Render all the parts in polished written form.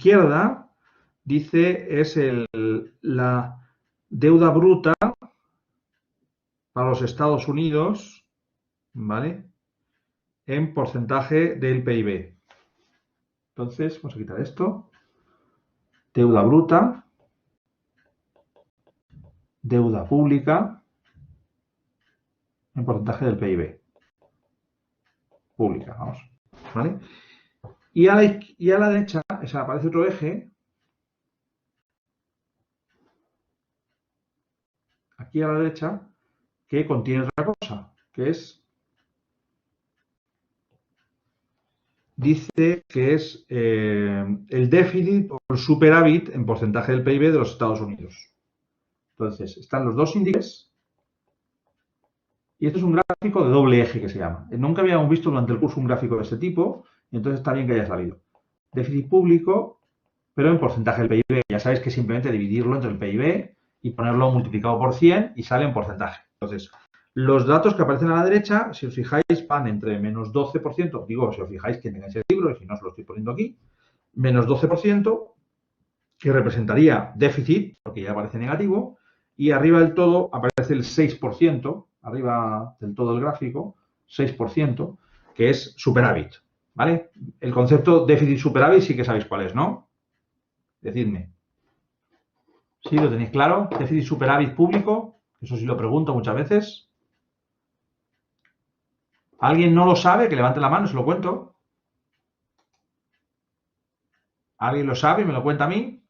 izquierda dice es la deuda bruta para los Estados Unidos, ¿vale? En porcentaje del PIB. Entonces, vamos a quitar esto. Deuda bruta, deuda pública en porcentaje del PIB. Pública, vamos. ¿Vale? Y a la derecha aparece otro eje. Aquí a la derecha, que contiene otra cosa, que es, dice que es el déficit o el superávit en porcentaje del PIB de los Estados Unidos. Entonces, están los dos índices y esto es un gráfico de doble eje que se llama. Nunca habíamos visto durante el curso un gráfico de este tipo, y entonces está bien que haya salido. Déficit público, pero en porcentaje del PIB. Ya sabéis que simplemente dividirlo entre el PIB y ponerlo multiplicado por 100 y sale en porcentaje. Entonces, los datos que aparecen a la derecha, si os fijáis, van entre menos 12%, digo, si os fijáis que tengáis el libro, y si no os lo estoy poniendo aquí, menos 12%, que representaría déficit, porque ya aparece negativo, y arriba del todo aparece el 6%, arriba del todo del gráfico, 6%, que es superávit, ¿vale? El concepto déficit-superávit sí que sabéis cuál es, ¿no? Decidme. ¿Sí? ¿Lo tenéis claro? Déficit-superávit público, eso sí lo pregunto muchas veces. ¿Alguien no lo sabe? Que levante la mano, se lo cuento. ¿Alguien lo sabe y me lo cuenta a mí?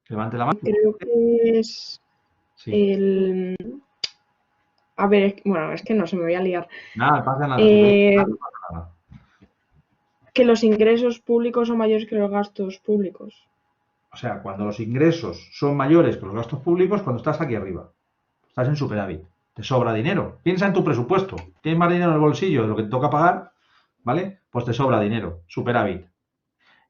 Levante la mano. Creo que es sí. el... A ver, bueno, es que no, se me voy a liar. Nada, pasa nada. Que los ingresos públicos son mayores que los gastos públicos. O sea, cuando los ingresos son mayores que los gastos públicos, cuando estás aquí arriba. Estás en superávit. Te sobra dinero. Piensa en tu presupuesto. Tienes más dinero en el bolsillo de lo que te toca pagar, ¿vale? Pues te sobra dinero. Superávit.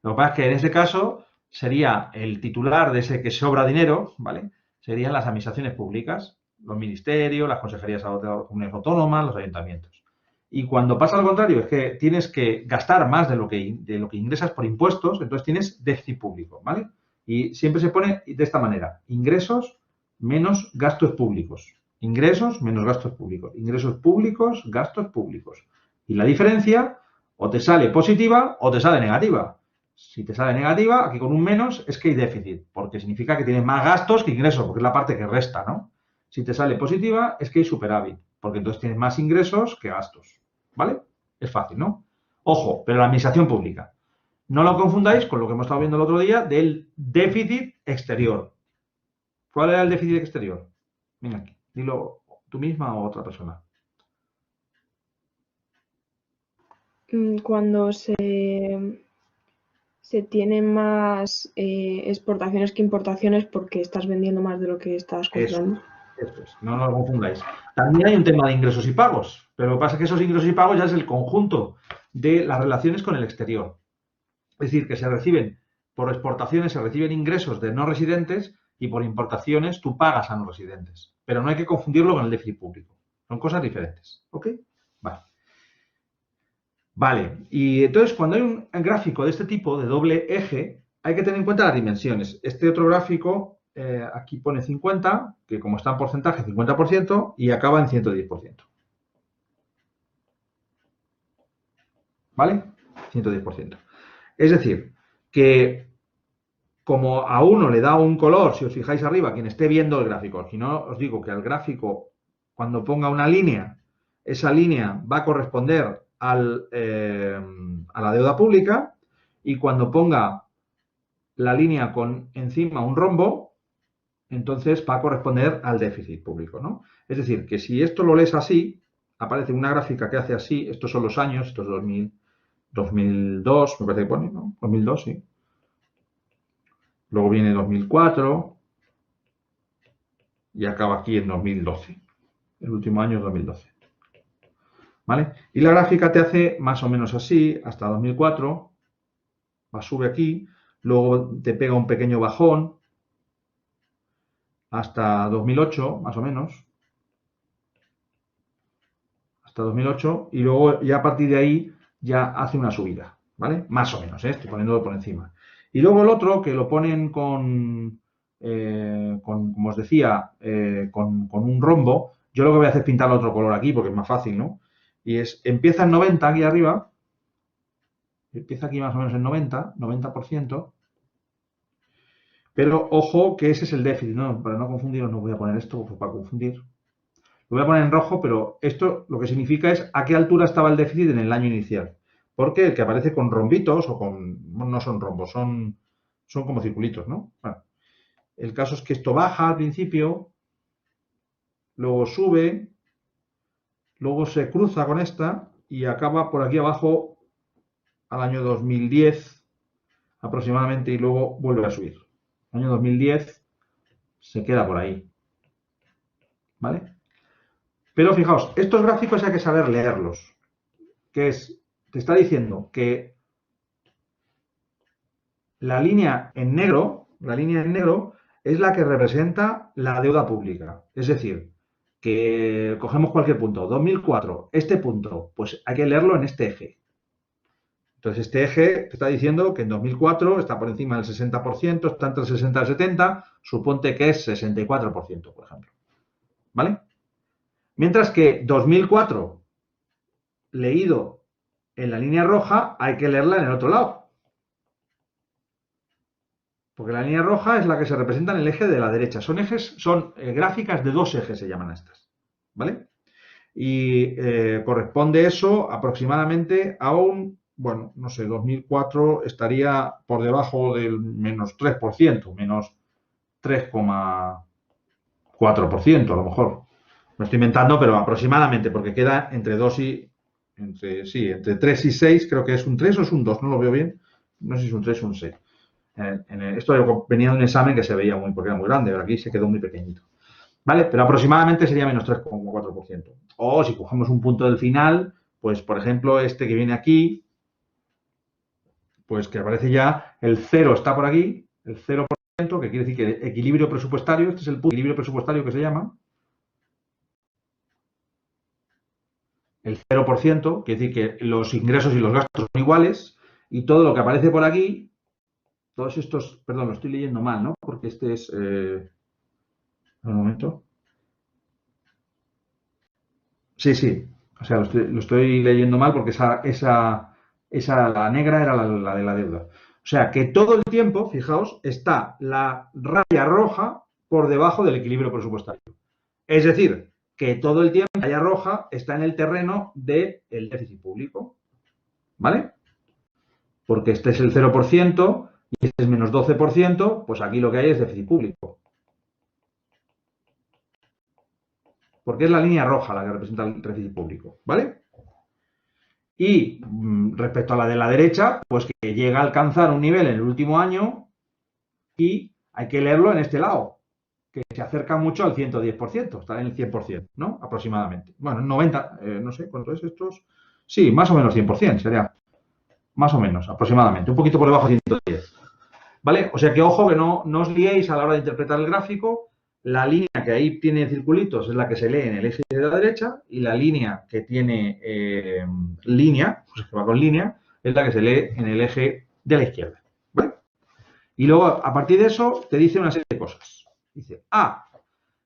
Lo que pasa es que en ese caso sería el titular de ese que sobra dinero, ¿vale? Serían las administraciones públicas, los ministerios, las consejerías de comunidades autónomas, los ayuntamientos. Y cuando pasa al contrario, es que tienes que gastar más de lo que ingresas por impuestos, entonces tienes déficit público, ¿vale? Y siempre se pone de esta manera, ingresos menos gastos públicos. Ingresos menos gastos públicos. Ingresos públicos, gastos públicos. Y la diferencia o te sale positiva o te sale negativa. Si te sale negativa, aquí con un menos, es que hay déficit, porque significa que tienes más gastos que ingresos, porque es la parte que resta, ¿no? Si te sale positiva, es que hay superávit, porque entonces tienes más ingresos que gastos, ¿vale? Es fácil, ¿no? Ojo, pero la administración pública. No lo confundáis con lo que hemos estado viendo el otro día del déficit exterior. ¿Cuál era el déficit exterior? Venga aquí, dilo tú misma o otra persona. Cuando se tienen más exportaciones que importaciones porque estás vendiendo más de lo que estás comprando. Eso es, no lo confundáis. También hay un tema de ingresos y pagos, pero lo que pasa es que esos ingresos y pagos ya es el conjunto de las relaciones con el exterior. Es decir, que se reciben, por exportaciones se reciben ingresos de no residentes y por importaciones tú pagas a no residentes. Pero no hay que confundirlo con el déficit público. Son cosas diferentes. ¿Ok? Vale. Vale, y entonces cuando hay un gráfico de este tipo, de doble eje, hay que tener en cuenta las dimensiones. Este otro gráfico, aquí pone 50, que como está en porcentaje, 50%, y acaba en 110%. ¿Vale? 110%. Es decir, que como a uno le da un color, si os fijáis arriba, quien esté viendo el gráfico, si no, os digo que al gráfico, cuando ponga una línea, esa línea va a corresponder a la deuda pública, y cuando ponga la línea con encima un rombo, entonces va a corresponder al déficit público, ¿no? Es decir, que si esto lo lees así, aparece una gráfica que hace así, estos son los años, estos 2002, me parece que pone, ¿no? 2002, sí. Luego viene 2004 y acaba aquí en 2012. El último año es 2012. ¿Vale? Y la gráfica te hace más o menos así hasta 2004. Sube aquí, luego te pega un pequeño bajón hasta 2008, más o menos. Hasta 2008 y luego ya a partir de ahí ya hace una subida. ¿vale? Más o menos, estoy poniéndolo por encima. Y luego el otro, que lo ponen como os decía, con un rombo, yo lo que voy a hacer es pintar otro color aquí, porque es más fácil, ¿no? Y empieza en 90 aquí arriba, empieza aquí más o menos en 90%, pero ojo que ese es el déficit, ¿no? Para no confundiros, no voy a poner esto pues, para confundir. Lo voy a poner en rojo, pero esto lo que significa es a qué altura estaba el déficit en el año inicial. Porque el que aparece con rombitos o no son rombos, son como circulitos, ¿no? Bueno, el caso es que esto baja al principio, luego sube, luego se cruza con esta y acaba por aquí abajo al año 2010 aproximadamente y luego vuelve a subir. El año 2010 se queda por ahí. ¿Vale? Pero fijaos, estos gráficos hay que saber leerlos. Te está diciendo que la línea en negro es la que representa la deuda pública. Es decir, que cogemos cualquier punto, 2004, este punto, pues hay que leerlo en este eje. Entonces, este eje está diciendo que en 2004 está por encima del 60%, está entre el 60 y el 70, suponte que es 64%, por ejemplo. ¿Vale? Mientras que 2004, leído en la línea roja, hay que leerla en el otro lado. Porque la línea roja es la que se representa en el eje de la derecha. Son gráficas de dos ejes, se llaman estas. ¿Vale? Y corresponde eso aproximadamente a bueno, no sé, 2004 estaría por debajo del menos 3%, menos 3,4% a lo mejor. Lo estoy inventando, pero aproximadamente, porque queda entre 2 entre 3 y 6, creo que es un 3 o es un 2, no lo veo bien. No sé si es un 3 o un 6. Esto venía de un examen que se veía porque era muy grande, pero aquí se quedó muy pequeñito. ¿Vale? Pero aproximadamente sería menos 3,4%. O si cogemos un punto del final, pues por ejemplo este que viene aquí, pues que aparece ya, el 0 está por aquí, el 0%, que quiere decir que equilibrio presupuestario, este es el punto de equilibrio presupuestario que se llama. El 0%, quiere decir que los ingresos y los gastos son iguales, y todo lo que aparece por aquí, todos estos, perdón, lo estoy leyendo mal, ¿no? Porque este es, un momento. Sí, sí, o sea, lo estoy leyendo mal porque la negra era la de la deuda. O sea, que todo el tiempo, fijaos, está la raya roja por debajo del equilibrio presupuestario. Es decir, que todo el tiempo la raya roja está en el terreno del déficit público. ¿Vale? Porque este es el 0% y este es menos 12%, pues aquí lo que hay es déficit público. Porque es la línea roja la que representa el déficit público. ¿Vale? Y respecto a la de la derecha, pues que llega a alcanzar un nivel en el último año y hay que leerlo en este lado, que se acerca mucho al 110%, está en el 100%, ¿no? Aproximadamente. Bueno, 90, no sé, ¿cuánto es estos? Sí, más o menos 100%, sería más o menos, aproximadamente, un poquito por debajo de 110. ¿Vale? O sea que ojo que no os liéis a la hora de interpretar el gráfico. La línea que ahí tiene circulitos es la que se lee en el eje de la derecha y la línea que tiene línea, pues que va con línea, es la que se lee en el eje de la izquierda. ¿Vale? Y luego, a partir de eso, te dice una serie de cosas. Dice,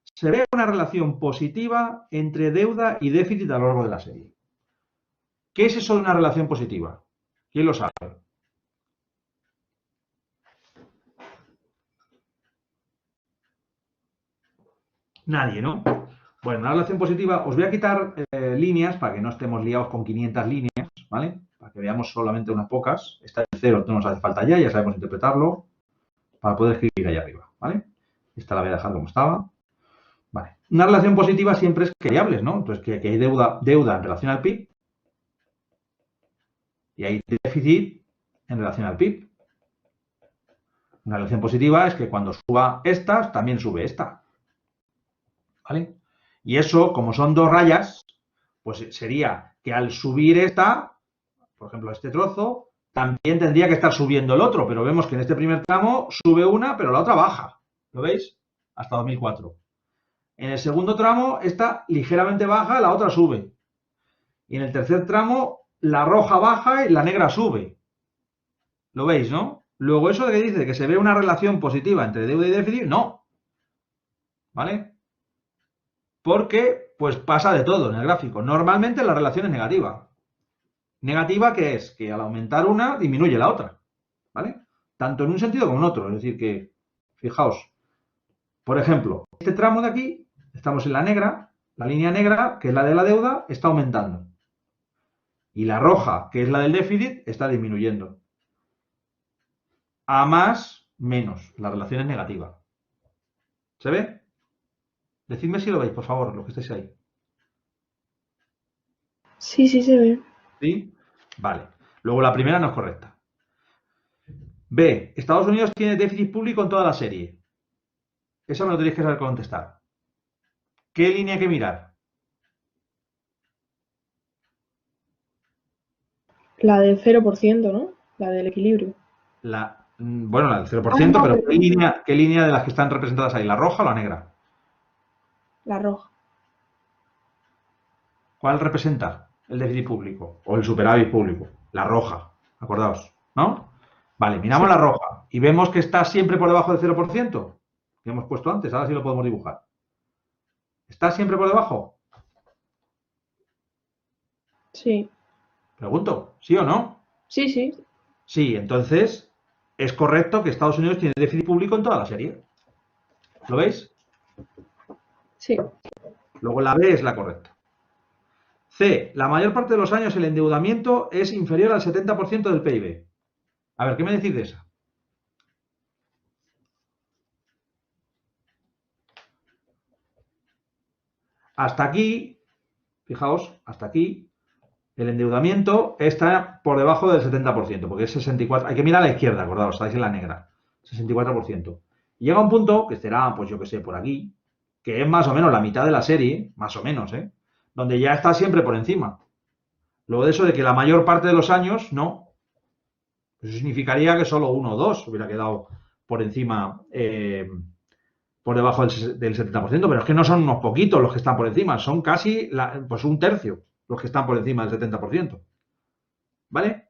se ve una relación positiva entre deuda y déficit a lo largo de la serie. ¿Qué es eso de una relación positiva? ¿Quién lo sabe? Nadie, ¿no? Bueno, una relación positiva, os voy a quitar líneas para que no estemos liados con 500 líneas, ¿vale? Para que veamos solamente unas pocas. Esta de 0 no nos hace falta ya sabemos interpretarlo para poder escribir ahí arriba, ¿vale? Esta la voy a dejar como estaba. Vale. Una relación positiva siempre es que variables, ¿no? Entonces, que hay deuda en relación al PIB y hay déficit en relación al PIB. Una relación positiva es que cuando suba esta, también sube esta. ¿Vale? Y eso, como son dos rayas, pues sería que al subir esta, por ejemplo, este trozo, también tendría que estar subiendo el otro, pero vemos que en este primer tramo sube una, pero la otra baja. ¿Lo veis? Hasta 2004. En el segundo tramo, esta ligeramente baja, la otra sube. Y en el tercer tramo, la roja baja y la negra sube. ¿Lo veis, no? Luego, eso de que dice que se ve una relación positiva entre deuda y déficit, no. ¿Vale? Porque, pues pasa de todo en el gráfico. Normalmente la relación es negativa. Negativa, ¿qué es? Que al aumentar una, disminuye la otra. ¿Vale? Tanto en un sentido como en otro. Es decir, que, fijaos, por ejemplo, este tramo de aquí, estamos en la negra, la línea negra, que es la de la deuda, está aumentando. Y la roja, que es la del déficit, está disminuyendo. A más, menos. La relación es negativa. ¿Se ve? Decidme si lo veis, por favor, los que estéis ahí. Sí, sí se ve. ¿Sí? Vale. Luego la primera no es correcta. B. Estados Unidos tiene déficit público en toda la serie. Eso me lo tenéis que saber contestar. ¿Qué línea hay que mirar? La del 0%, ¿no? La del equilibrio. Bueno, la del Ah, 0%, no, pero perdón. qué línea de las que están representadas ahí? ¿La roja o la negra? La roja. ¿Cuál representa el déficit público o el superávit público? La roja, acordaos, ¿no? Vale, miramos Sí. la roja y vemos que está siempre por debajo del 0%, que hemos puesto antes, ahora sí lo podemos dibujar. ¿Está siempre por debajo? Sí. Pregunto, ¿sí o no? Sí, sí. Sí, entonces es correcto que Estados Unidos tiene déficit público en toda la serie. ¿Lo veis? Sí. Luego la B es la correcta. C. La mayor parte de los años el endeudamiento es inferior al 70% del PIB. A ver, ¿qué me decís de esa? Hasta aquí, fijaos, hasta aquí, el endeudamiento está por debajo del 70%, porque es 64%. Hay que mirar a la izquierda, acordaos, estáis en la negra. 64%. Y llega un punto, que será, pues yo que sé, por aquí, que es más o menos la mitad de la serie, más o menos, ¿eh? Donde ya está siempre por encima. Luego de eso de que la mayor parte de los años, no. Eso significaría que solo uno o dos hubiera quedado por encima, por debajo del 70%, pero es que no son unos poquitos los que están por encima, son casi pues un tercio los que están por encima del 70%. ¿Vale?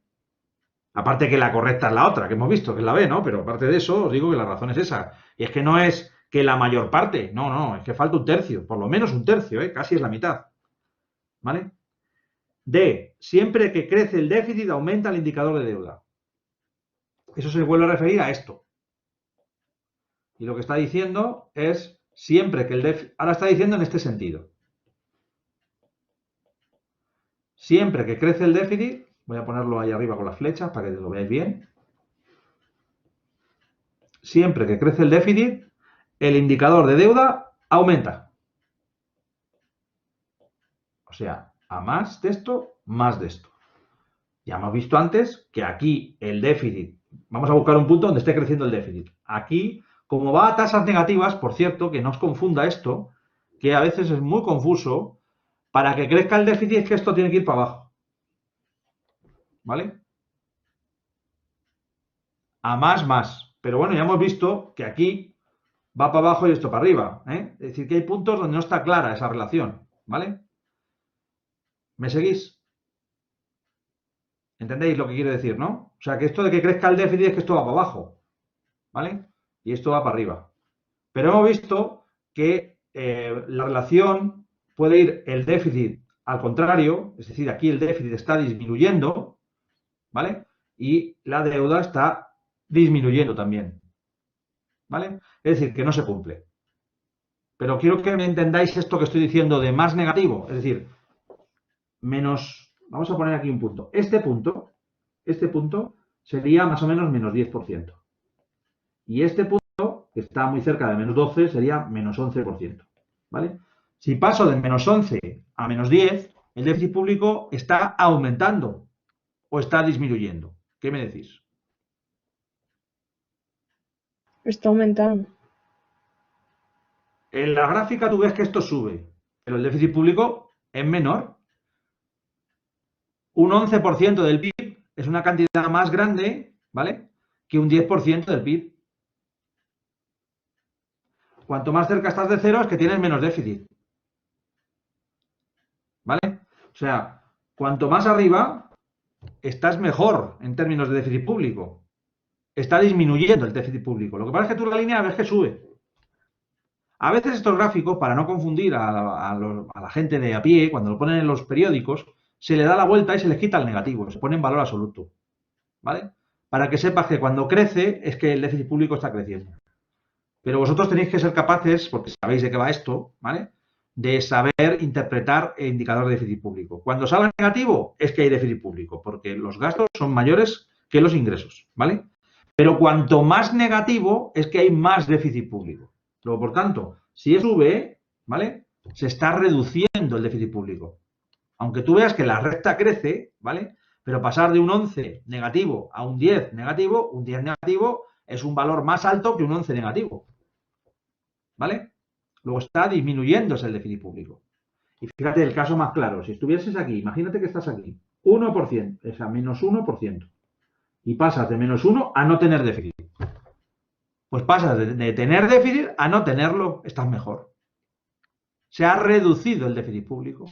Aparte que la correcta es la otra, que hemos visto, que es la B, ¿no? Pero aparte de eso, os digo que la razón es esa. Y es que no es que la mayor parte, no, no, es que falta un tercio, por lo menos un tercio, ¿eh? Casi es la mitad. ¿Vale? D. Siempre que crece el déficit, aumenta el indicador de deuda. Eso se vuelve a referir a esto. Y lo que está diciendo es siempre que el déficit. Ahora está diciendo en este sentido. Siempre que crece el déficit, voy a ponerlo ahí arriba con las flechas para que lo veáis bien. Siempre que crece el déficit, el indicador de deuda aumenta. O sea, a más de esto, más de esto. Ya hemos visto antes que aquí el déficit, vamos a buscar un punto donde esté creciendo el déficit. Aquí, como va a tasas negativas, por cierto, que no os confunda esto, que a veces es muy confuso, para que crezca el déficit es que esto tiene que ir para abajo. ¿Vale? A más, más. Pero bueno, ya hemos visto que aquí va para abajo y esto para arriba. ¿Eh? Es decir, que hay puntos donde no está clara esa relación. ¿Vale? ¿Me seguís? ¿Entendéis lo que quiero decir, no? O sea, que esto de que crezca el déficit es que esto va para abajo. ¿Vale? Y esto va para arriba. Pero hemos visto que la relación puede ir el déficit al contrario, es decir, aquí el déficit está disminuyendo, ¿vale? Y la deuda está disminuyendo también, ¿vale? Es decir, que no se cumple. Pero quiero que me entendáis esto que estoy diciendo de más negativo, es decir, menos, vamos a poner aquí un punto. Este punto sería más o menos menos 10%. Y este punto, que está muy cerca de menos 12, sería menos 11%. ¿Vale? Si paso de menos 11 a menos 10, el déficit público está aumentando o está disminuyendo. ¿Qué me decís? Está aumentando. En la gráfica tú ves que esto sube, pero el déficit público es menor. Un 11% del PIB es una cantidad más grande, ¿vale? Que un 10% del PIB. Cuanto más cerca estás de cero es que tienes menos déficit. ¿Vale? O sea, cuanto más arriba, estás mejor en términos de déficit público. está disminuyendo el déficit público. Lo que pasa es que tú la línea ves que sube. A veces estos gráficos, para no confundir a la gente de a pie, cuando lo ponen en los periódicos, se le da la vuelta y se les quita el negativo, se pone en valor absoluto. ¿Vale? Para que sepas que cuando crece es que el déficit público está creciendo. Pero vosotros tenéis que ser capaces, porque sabéis de qué va esto, ¿vale? De saber interpretar el indicador de déficit público. Cuando salga negativo es que hay déficit público, porque los gastos son mayores que los ingresos, ¿vale? Pero cuanto más negativo es que hay más déficit público. Luego, por tanto, si sube, ¿vale? Se está reduciendo el déficit público. Aunque tú veas que la recta crece, ¿vale? Pero pasar de un 11 negativo a un 10 negativo, un 10 negativo es un valor más alto que un 11 negativo. ¿Vale? Luego está disminuyéndose el déficit público. Y fíjate el caso más claro. Si estuvieses aquí, imagínate que estás aquí, 1%, es a menos 1%. Y pasas de menos 1 a no tener déficit. Pues pasas de tener déficit a no tenerlo, estás mejor. Se ha reducido el déficit público.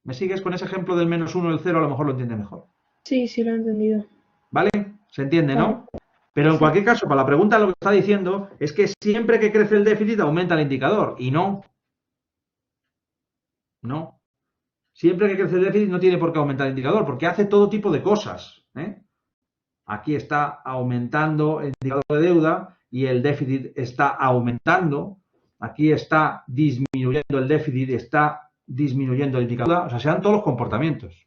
¿Me sigues con ese ejemplo del menos 1 y el 0? A lo mejor lo entiendes mejor. Sí, sí lo he entendido. ¿Vale? ¿Se entiende, Vale. no? Pero en Sí. cualquier caso, para la pregunta lo que está diciendo es que siempre que crece el déficit aumenta el indicador. Y no. No. Siempre que crece el déficit no tiene por qué aumentar el indicador, porque hace todo tipo de cosas. Aquí está aumentando el indicador de deuda y el déficit está aumentando. Aquí está disminuyendo el déficit, está disminuyendo el indicador. O sea, se dan todos los comportamientos.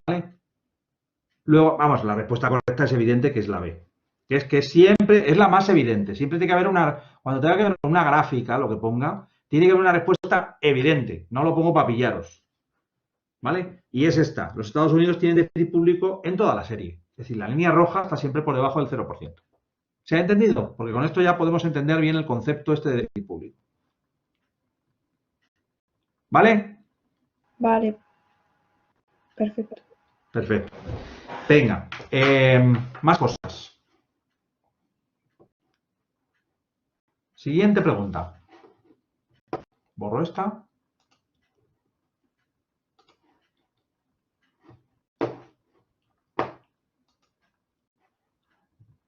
¿Vale? Luego, vamos, la respuesta correcta es evidente que es la B. Que es que siempre, es la más evidente. Siempre tiene que haber cuando tenga que ver una gráfica, lo que ponga, tiene que haber una respuesta evidente. No lo pongo para pillaros. ¿Vale? Y es esta. Los Estados Unidos tienen déficit público en toda la serie. Es decir, la línea roja está siempre por debajo del 0%. ¿Se ha entendido? Porque con esto ya podemos entender bien el concepto este de déficit público. ¿Vale? Vale. Perfecto. Perfecto. Venga, más cosas. Siguiente pregunta. Borro esta.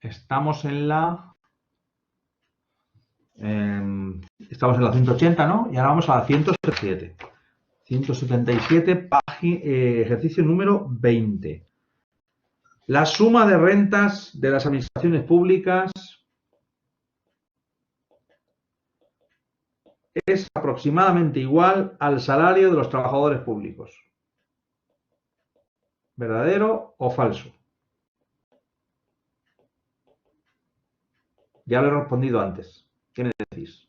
Estamos en la... estamos en la 180, ¿no? Y ahora vamos a la 177. 177, ejercicio número 20. La suma de rentas de las administraciones públicas es aproximadamente igual al salario de los trabajadores públicos. ¿Verdadero o falso? Ya lo he respondido antes. ¿Qué me decís?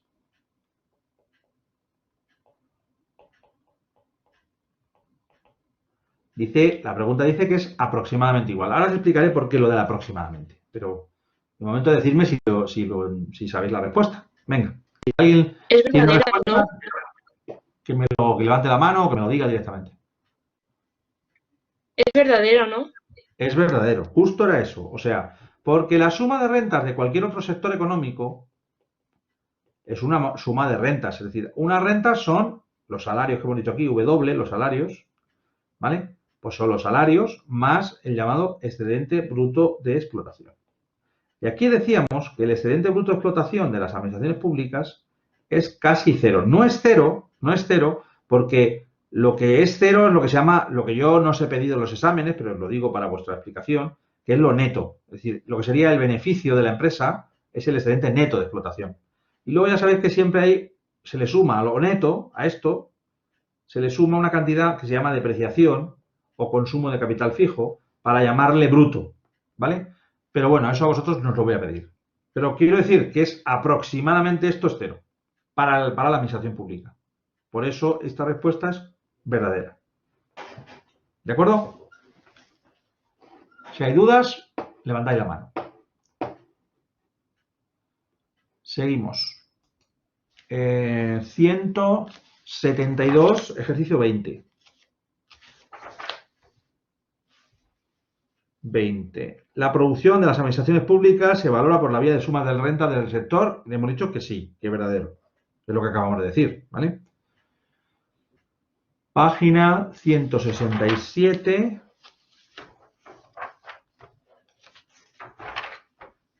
La pregunta dice que es aproximadamente igual. Ahora os explicaré por qué lo de aproximadamente. Pero de momento decidme si sabéis la respuesta. Venga. Si alguien Es tiene una verdadera, respuesta, ¿no? que levante la mano o que me lo diga directamente. Es verdadero, ¿no? Es verdadero. Justo era eso. O sea, porque la suma de rentas de cualquier otro sector económico es una suma de rentas. Es decir, unas rentas son los salarios que hemos dicho aquí, W, los salarios, ¿vale? Pues son los salarios más el llamado excedente bruto de explotación. Y aquí decíamos que el excedente bruto de explotación de las administraciones públicas es casi cero. No es cero, porque lo que es cero es lo que se llama, lo que yo no os he pedido en los exámenes, pero os lo digo para vuestra explicación, que es lo neto. Es decir, lo que sería el beneficio de la empresa es el excedente neto de explotación. Y luego ya sabéis que siempre se le suma a lo neto, a esto, se le suma una cantidad que se llama depreciación o consumo de capital fijo para llamarle bruto, ¿vale? Pero bueno, eso a vosotros no os lo voy a pedir. Pero quiero decir que es aproximadamente esto es cero para la administración pública. Por eso esta respuesta es verdadera. ¿De acuerdo? Si hay dudas, levantáis la mano. Seguimos. 172, ejercicio 20. 20. La producción de las administraciones públicas se valora por la vía de sumas de renta del sector. Le hemos dicho que sí, que es verdadero. Es lo que acabamos de decir, ¿vale? Página 167.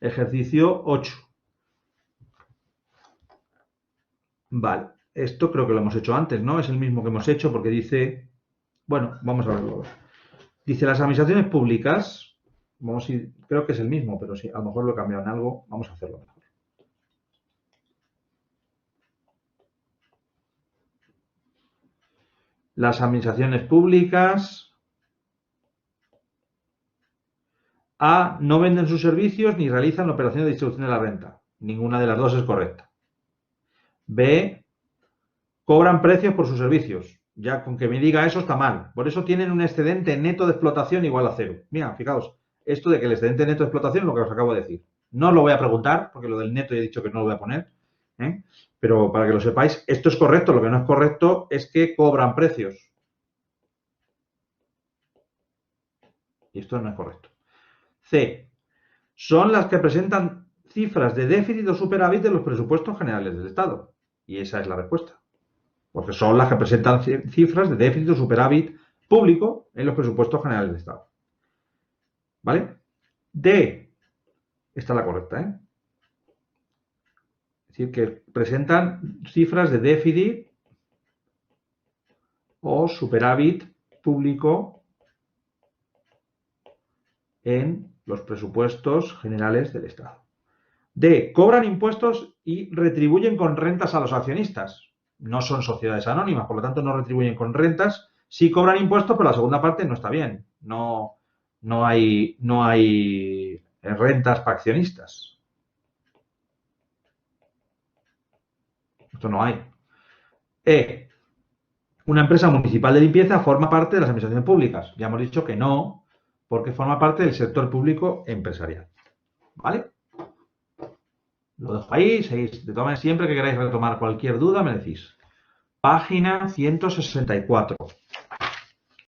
Ejercicio 8. Vale, esto creo que lo hemos hecho antes, ¿no? Es el mismo que hemos hecho porque dice, bueno, vamos a verlo. Dice las administraciones públicas, vamos a ir, creo que es el mismo, pero sí, a lo mejor lo he cambiado en algo, vamos a hacerlo mejor. Las administraciones públicas A. No venden sus servicios ni realizan operaciones de distribución de la renta. Ninguna de las dos es correcta. B. Cobran precios por sus servicios. Ya con que me diga eso está mal. Por eso tienen un excedente neto de explotación igual a 0. Mira, fijaos, esto de que el excedente neto de explotación es lo que os acabo de decir. No os lo voy a preguntar, porque lo del neto ya he dicho que no lo voy a poner. Pero para que lo sepáis, esto es correcto. Lo que no es correcto es que cobran precios. Y esto no es correcto. C. Son las que presentan cifras de déficit o superávit de los presupuestos generales del Estado. Y esa es la respuesta. Porque son las que presentan cifras de déficit o superávit público en los presupuestos generales del Estado. ¿Vale? D. Esta es la correcta, ¿eh? Es decir, que presentan cifras de déficit o superávit público en los presupuestos generales del Estado. D. Cobran impuestos y retribuyen con rentas a los accionistas. No son sociedades anónimas, por lo tanto no retribuyen con rentas. Sí cobran impuestos, pero la segunda parte no está bien. No hay rentas para accionistas. Esto no hay. E. Una empresa municipal de limpieza forma parte de las administraciones públicas. Ya hemos dicho que no, porque forma parte del sector público empresarial. ¿Vale? Lo dejo ahí. De todas maneras, siempre que queráis retomar cualquier duda, me decís. Página 164.